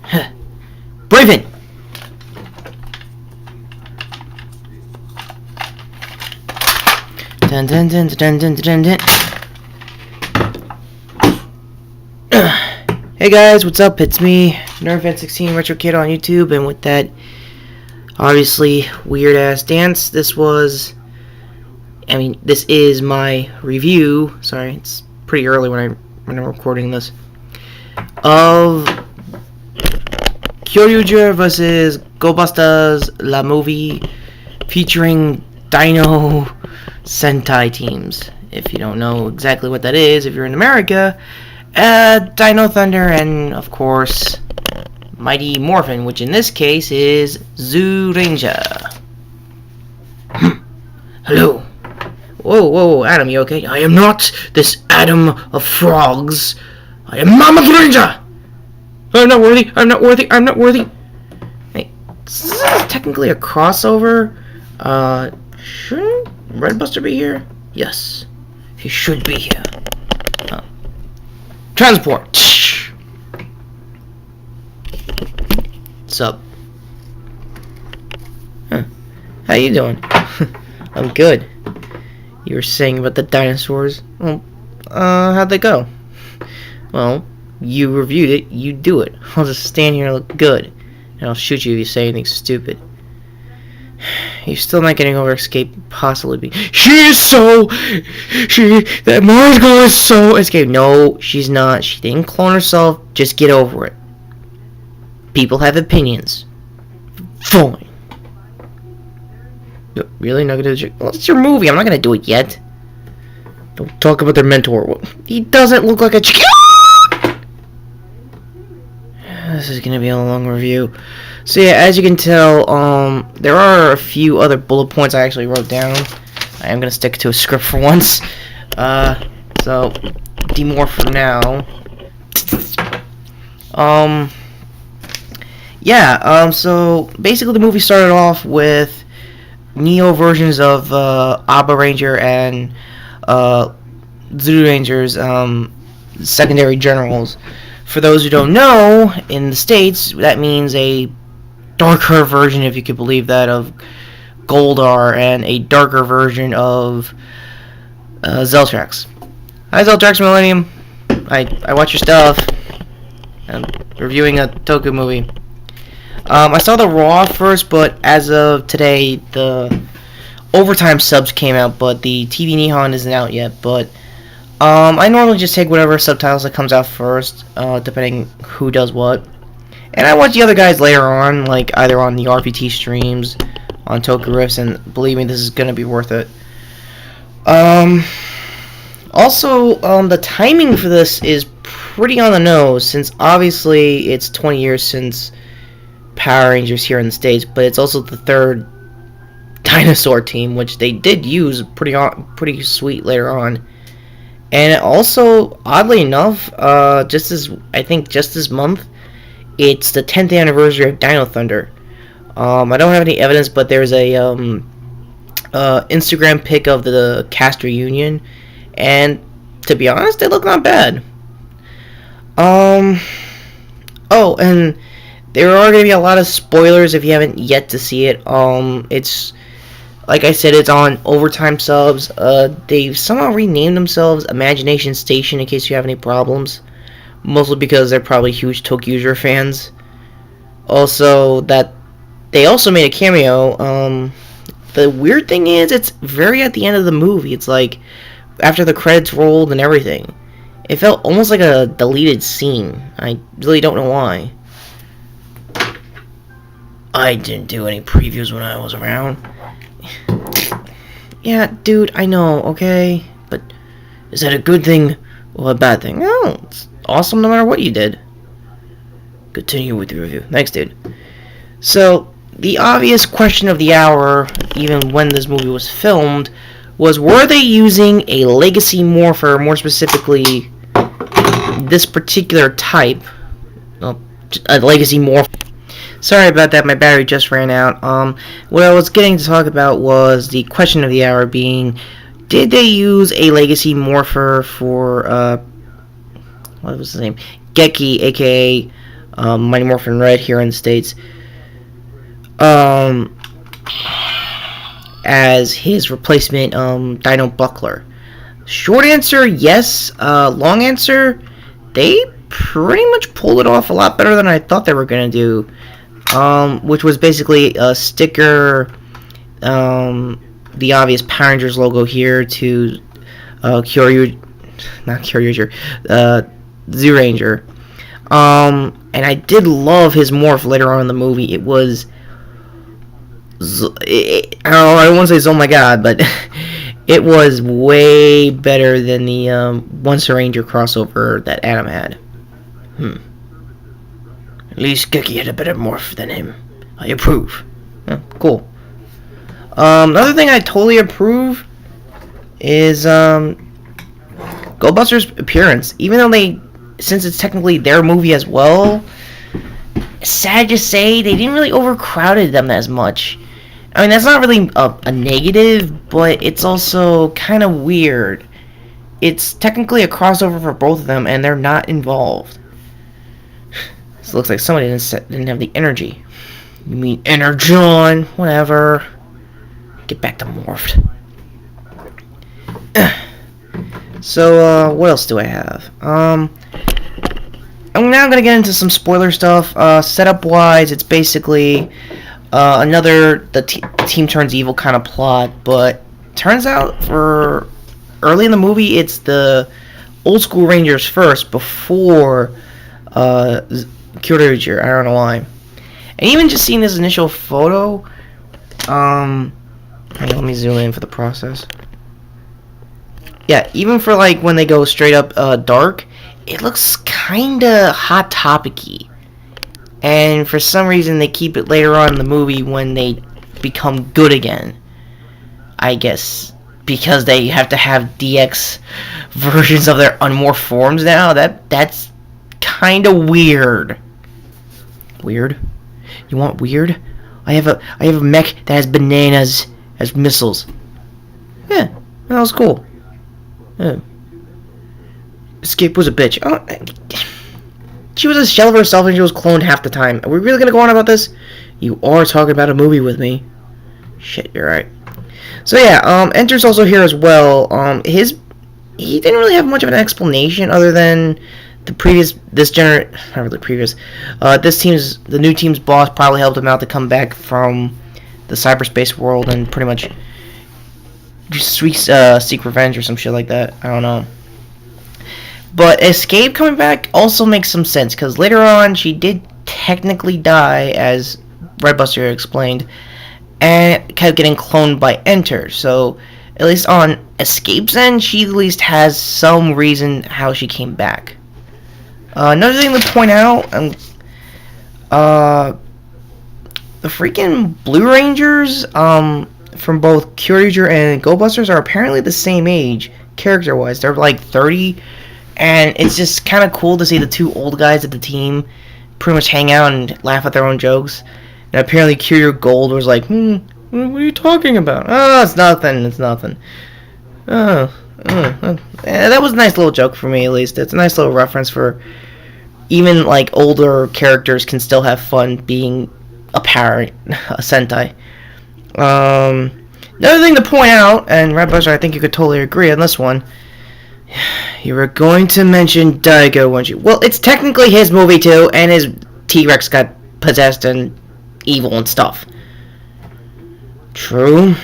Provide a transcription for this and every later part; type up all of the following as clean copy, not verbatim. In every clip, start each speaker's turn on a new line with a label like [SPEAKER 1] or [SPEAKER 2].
[SPEAKER 1] Braven! Dun dun dun dun dun dun dun. Hey guys, what's up? It's me, NerdFan16 Retro Kid on YouTube, and with that obviously weird ass dance, this is my review. Sorry, it's pretty early when I'm recording this. Of Kyoryuger vs. Go-Busters, La Movie, featuring Dino Sentai teams. If you don't know exactly what that is, if you're in America, Dino Thunder and, of course, Mighty Morphin, which in this case is Zoo Ranger. Hello. Whoa, Adam, you okay? I am not this Adam of frogs. I am Mama Ranger! I'm not worthy. Hey, this is technically a crossover. Shouldn't Red Buster be here? Yes, he should be here. Transport! What's up? How you doing? I'm good. You were saying about the dinosaurs? Well, how'd they go? Well, you reviewed it, you do it. I'll just stand here and look good, and I'll shoot you if you say anything stupid. You're still not getting over Escape possibly be. That Mars girl is so Escape. No, she's not. She didn't clone herself. Just get over it. People have opinions. Fine. Really? Not gonna do it? Well, it's your movie. I'm not gonna do it yet. Don't talk about their mentor. He doesn't look like a chicken. This is gonna be a long review. So yeah, as you can tell, there are a few other bullet points I actually wrote down. I am gonna stick to a script for once. So demorph for now. So basically the movie started off with Neo versions of Abba Ranger and Zulu Ranger's secondary generals. For those who don't know, in the States, that means a darker version, if you could believe that, of Goldar, and a darker version of Zeltrax. Hi, Zeltrax Millennium. I watch your stuff. I'm reviewing a Toku movie. I saw the Raw first, but as of today, the Overtime subs came out, but the TV Nihon isn't out yet. But I normally just take whatever subtitles that comes out first, depending who does what. And I watch the other guys later on, like either on the RPT streams, on Toku Riffs, and believe me, this is gonna be worth it. Also, the timing for this is pretty on the nose, since obviously it's 20 years since Power Rangers here in the States, but it's also the third dinosaur team, which they did use pretty sweet later on. And also, oddly enough, just this month, it's the 10th anniversary of Dino Thunder. I don't have any evidence, but there's a Instagram pic of the cast reunion, and to be honest, they look not bad. Oh, and there are going to be a lot of spoilers if you haven't yet to see it. It's, like I said, it's on Overtime subs. They've somehow renamed themselves Imagination Station in case you have any problems. Mostly because they're probably huge Tokuger fans. Also, that they also made a cameo. The weird thing is, it's very at the end of the movie. It's like after the credits rolled and everything. It felt almost like a deleted scene. I really don't know why. I didn't do any previews when I was around. Yeah, dude, I know, okay? But is that a good thing or a bad thing? No, it's awesome no matter what you did. Continue with the review. Thanks, dude. So, the obvious question of the hour, even when this movie was filmed, was were they using a legacy morpher, more specifically this particular type, a legacy morpher. Sorry about that, my battery just ran out. What I was getting to talk about was the question of the hour being, did they use a legacy morpher for, what was his name? Geki, aka Mighty Morphin Red here in the States, um, as his replacement, Dino Buckler. Short answer, yes. Long answer, they pretty much pulled it off a lot better than I thought they were going to do. Which was basically a sticker, the obvious Power Rangers logo here to Kyoryuger, not Kyoryuger, Zyuranger. And I did love his morph later on in the movie. It was, I don't want to say oh my god, but it was way better than the Once a Ranger crossover that Adam had. At least Kiki had a better morph than him. I approve. Yeah, cool. Another thing I totally approve is Goldbuster's appearance. Even though since it's technically their movie as well, sad to say, they didn't really overcrowded them as much. I mean, that's not really a negative, but it's also kind of weird. It's technically a crossover for both of them, and they're not involved. So it looks like somebody didn't have the energy. You mean Energon? Whatever. Get back to morphed. So, what else do I have? I'm now gonna get into some spoiler stuff. Setup-wise, it's basically another the team turns evil kind of plot, but turns out for early in the movie, it's the old school Rangers first before Kyoryuger. I don't know why. And even just seeing this initial photo, hang on, let me zoom in for the process. Yeah, even for like when they go straight up dark, it looks kinda Hot Topic-y. And for some reason they keep it later on in the movie when they become good again. I guess because they have to have DX versions of their unmorphed forms now. That's kinda weird. Weird? You want weird? I have a mech that has bananas as missiles. Yeah, that was cool. Yeah. Escape was a bitch. Oh, she was a shell of herself and she was cloned half the time. Are we really gonna go on about this? You are talking about a movie with me. Shit, you're right. So yeah, Enter's also here as well. He didn't really have much of an explanation other than the new team's boss probably helped him out to come back from the cyberspace world and pretty much seek revenge or some shit like that. I don't know. But Escape coming back also makes some sense, because later on she did technically die, as Redbuster explained, and kept getting cloned by Enter. So at least on Escape's end, she at least has some reason how she came back. Another thing to point out, the freaking Blue Rangers from both Kyoryuger and Goldbusters are apparently the same age, character-wise. They're like 30, and it's just kind of cool to see the two old guys at the team pretty much hang out and laugh at their own jokes. And apparently Kyoryuger Gold was like, what are you talking about? Oh, it's nothing. That was a nice little joke for me, at least. It's a nice little reference for even, like, older characters can still have fun being a Sentai. Another thing to point out, and Redbuster, I think you could totally agree on this one. You were going to mention Daigo, weren't you? Well, it's technically his movie, too, and his T-Rex got possessed and evil and stuff. True.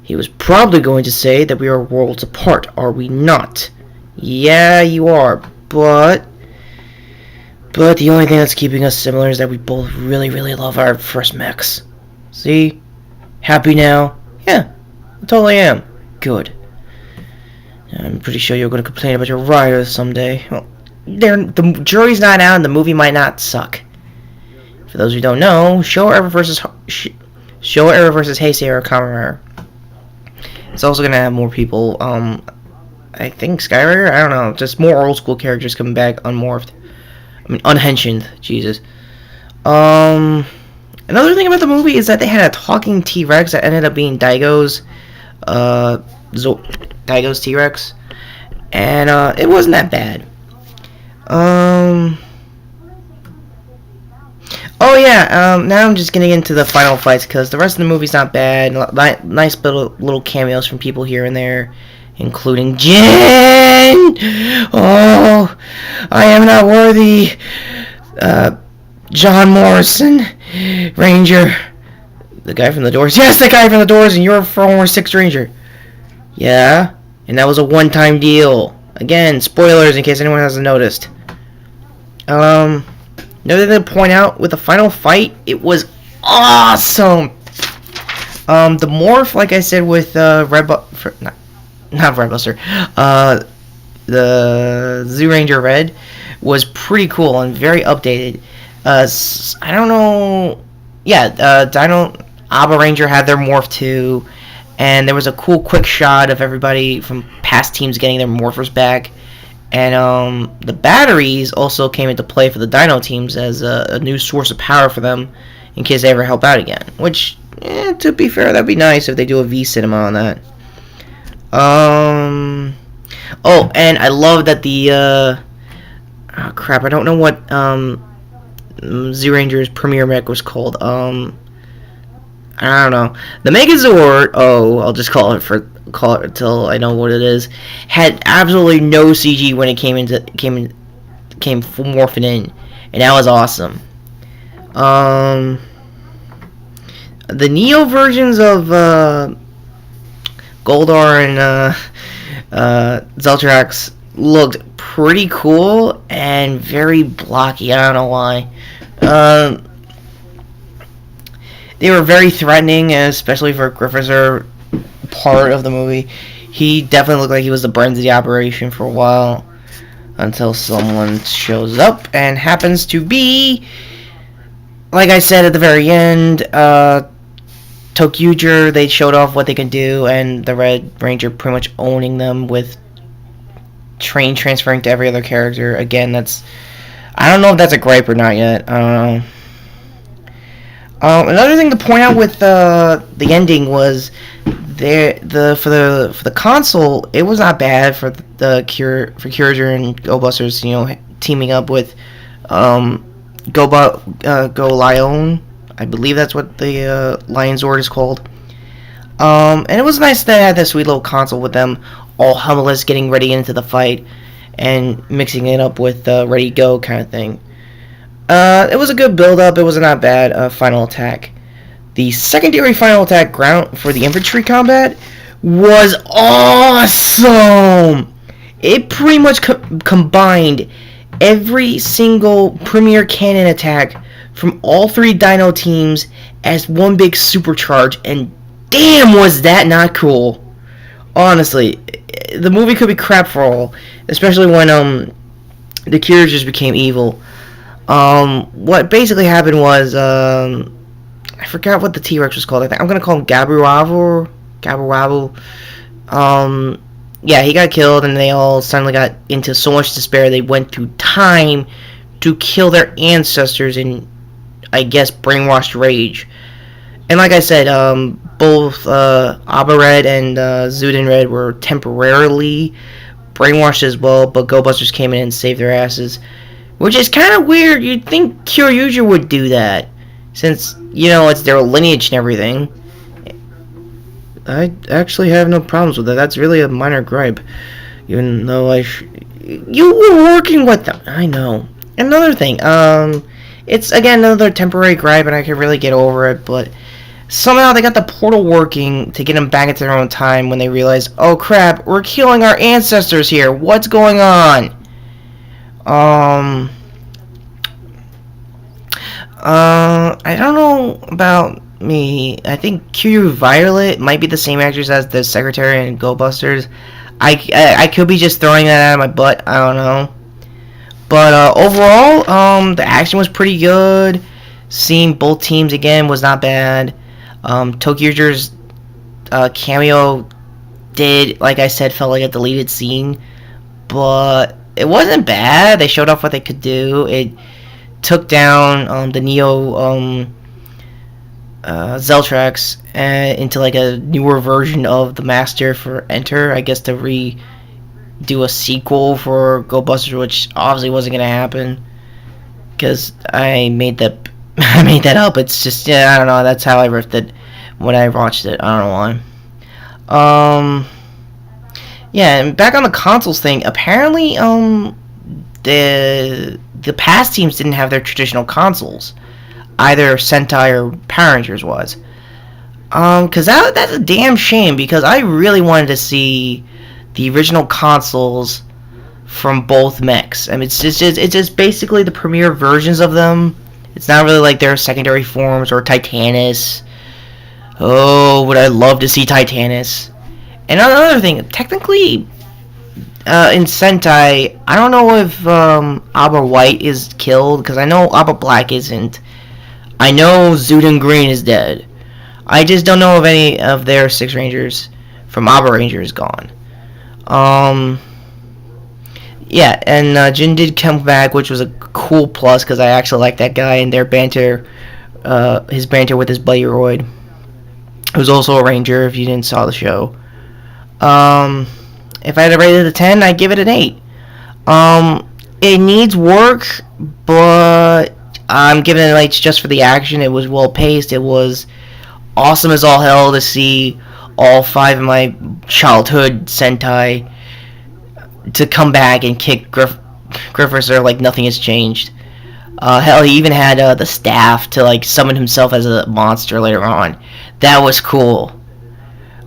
[SPEAKER 1] He was probably going to say that we are worlds apart, are we not? Yeah, you are, but the only thing that's keeping us similar is that we both really, really love our first mechs. See? Happy now? Yeah, I totally am. Good. I'm pretty sure you're going to complain about your riders someday. Well, the jury's not out and the movie might not suck. For those who don't know, Showa Era versus Heisei are common rare. It's also going to have more people, I think Skyrider? I don't know, just more old school characters coming back unmorphed. I mean, unhenshined, Jesus. Another thing about the movie is that they had a talking T-Rex that ended up being Daigo's T-Rex, and it wasn't that bad. Oh yeah, now I'm just getting into the final fights because the rest of the movie's not bad. Nice little cameos from people here and there, including Jin. Oh, I am not worthy. John Morrison, Ranger, the guy from the Doors. Yes, the guy from the Doors, and you're a former Sixth Ranger. Yeah, and that was a one-time deal. Again, spoilers in case anyone hasn't noticed. Another thing to point out with the final fight, it was awesome. The morph, like I said, with not Redbuster, the Zoo Ranger Red was pretty cool and very updated. I don't know. Yeah, Dino Abba Ranger had their morph too, and there was a cool quick shot of everybody from past teams getting their morphers back. And the batteries also came into play for the Dino teams as a new source of power for them in case they ever help out again. Which, to be fair, that'd be nice if they do a V-Cinema on that. Oh, and I love that the oh crap, I don't know what Zoo Ranger's premiere mech was called. I don't know. The Megazord, I'll just call it until I know what it is, had absolutely no CG when it came morphing in, and that was awesome. The Neo versions of Goldar and Zeltrax looked pretty cool and very blocky. I don't know why. They were very threatening, especially for Griffiser part of the movie. He definitely looked like he was the brains of the operation for a while, until someone shows up and happens to be, like I said at the very end, Tokuger. They showed off what they can do, and the Red Ranger pretty much owning them with train transferring to every other character. Again, I don't know if that's a gripe or not yet. I don't know. Another thing to point out with the ending was for the console, it was not bad for Kyoryuger and Go Busters, teaming up with Go Lion. I believe that's what the Lion Zord is called. And it was nice that I had that sweet little console with them all humbless, getting ready into the fight and mixing it up with ready go kind of thing. It was a good build-up. It was not bad final attack. The secondary final attack ground for the infantry combat was awesome. It pretty much combined every single premier cannon attack from all three Dino teams as one big supercharge, and damn was that not cool. Honestly, the movie could be crap for all, especially when the Kyoryugers became evil. What basically happened was, I forgot what the T-Rex was called. I'm gonna call him Gabu. Yeah, he got killed, and they all suddenly got into so much despair they went through time to kill their ancestors in, I guess, brainwashed rage. And like I said, both Abba Red and Zuden Red were temporarily brainwashed as well, but Go Busters came in and saved their asses. Which is kind of weird. You'd think Kyoryuger would do that, since, it's their lineage and everything. I actually have no problems with that. That's really a minor gripe. Even though you were working with them. I know. Another thing, it's, again, another temporary gripe, and I can really get over it, but somehow they got the portal working to get them back into their own time when they realized, oh crap, we're killing our ancestors here. What's going on? I don't know about me. I think Kyoryuger Violet might be the same actress as the Secretary in Go Busters. I could be just throwing that out of my butt. I don't know. But overall, the action was pretty good. Seeing both teams again was not bad. Tokuger's cameo did, like I said, felt like a deleted scene, but it wasn't bad. They showed off what they could do. It took down the Neo Zeltrax into like a newer version of the Master for Enter, I guess, to redo a sequel for Go Busters, which obviously wasn't going to happen because I made that I made that up. It's just, yeah, I don't know. That's how I riffed it when I watched it. I don't know why. Yeah, and back on the consoles thing. Apparently, the past teams didn't have their traditional consoles. Either Sentai or Power Rangers was. Cause that's a damn shame, because I really wanted to see the original consoles from both mechs. I mean, it's just basically the premier versions of them. It's not really like their secondary forms or Titanus. Oh, would I love to see Titanus. And another thing, technically, in Sentai, I don't know if Abba White is killed, because I know Abba Black isn't. I know Zuden Green is dead. I just don't know if any of their Six Rangers from Abba Ranger is gone. Yeah, and Jin did come back, which was a cool plus, because I actually like that guy and their banter, his banter with his buddy Royd, who's also a Ranger, if you didn't saw the show. If I had to rate it a 10, I'd give it an 8. It needs work, but I'm giving it an 8 just for the action. It was well paced. It was awesome as all hell to see all 5 of my childhood Sentai to come back and kick Griffer like nothing has changed. Hell, he even had the staff to like summon himself as a monster later on. That was cool.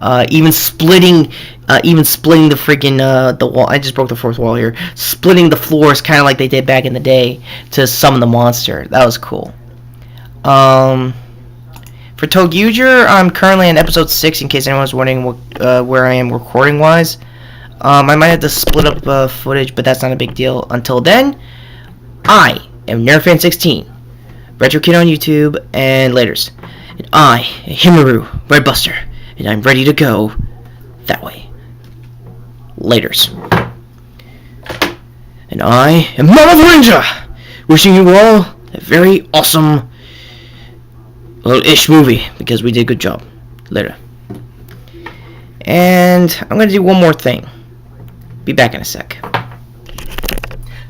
[SPEAKER 1] Even splitting the freaking the wall. I just broke the fourth wall here. Splitting the floors, kind of like they did back in the day, to summon the monster. That was cool. For Kyoryuger, I'm currently in episode 6. In case anyone's wondering where I am recording wise, I might have to split up footage, but that's not a big deal. Until then, I am NerdFan16, Retro Kid on YouTube, and laters. And I am Himaru Redbuster, and I'm ready to go that way. Laters. And I am Mama Ranger, wishing you all a very awesome, well-ish movie, because we did a good job. Later. And I'm going to do one more thing. Be back in a sec.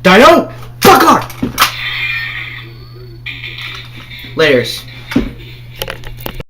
[SPEAKER 1] Dino! Fuck off! Laters.